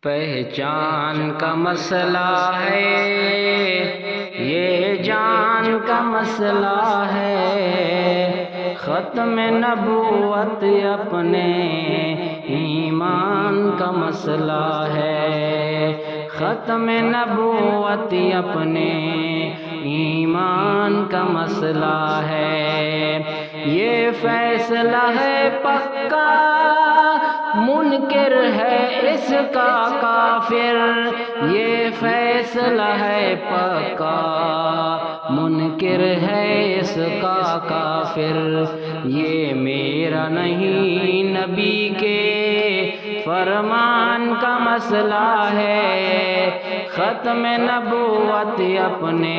پہچان کا مسئلہ ہے، یہ جان کا مسئلہ ہے، ختم نبوت اپنے ایمان کا مسئلہ ہے، ختم نبوت اپنے ایمان کا مسئلہ ہے، یہ فیصلہ ہے پکا، منکر ہے اس کا کافر، یہ فیصلہ ہے پکا، منکر ہے اس کا کافر، یہ میرا نہیں نبی کے فرمان کا مسئلہ ہے، ختم نبوت اپنے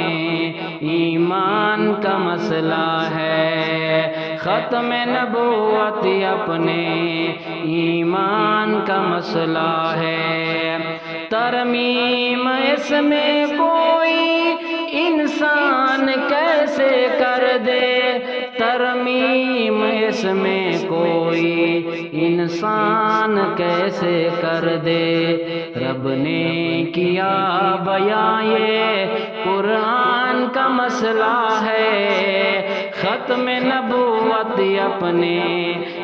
ایمان کا مسئلہ ہے، ختم نبوت اپنے ایمان کا مسئلہ ہے، ترمیم اس میں کوئی انسان کیسے کر دے، ترمیم اس میں کوئی انسان کیسے کر دے، رب نے کیا بیان یہ قرآن کا مسئلہ ہے، ختم نبوت اپنے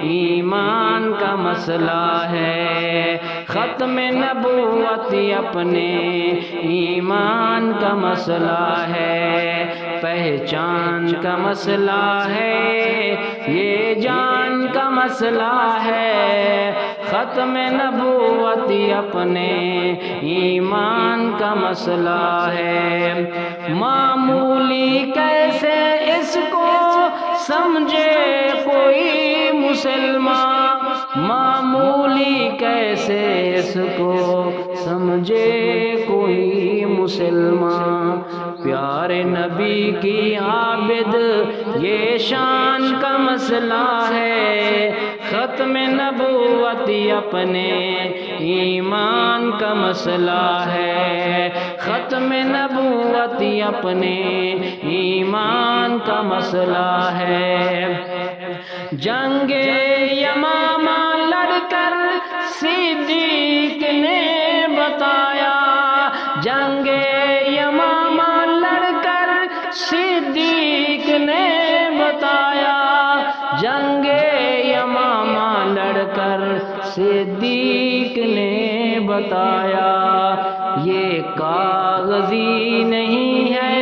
ایمان کا مسئلہ ہے، ختم نبوت اپنے ایمان کا مسئلہ ہے، پہچان کا مسئلہ ہے، یہ جان کا مسئلہ ہے، ختم نبوت اپنے ایمان کا مسئلہ ہے، معمولی کیسے اس کو سمجھے کوئی مسلمان، معمولی کیسے اس کو سمجھے کوئی مسلمان، پیارے نبی کی عابد یہ شان کا مسئلہ ہے، ختم نبوت اپنے ایمان کا مسئلہ ہے، ختم نبوت اپنے ایمان کا مسئلہ ہے، جنگ یمامہ لڑ کر صدیق نے بتایا، جنگ یمامہ لڑ کر صدیق نے بتایا، جنگ یمامہ لڑ کر صدیق نے بتایا، یہ کاغذی نہیں ہے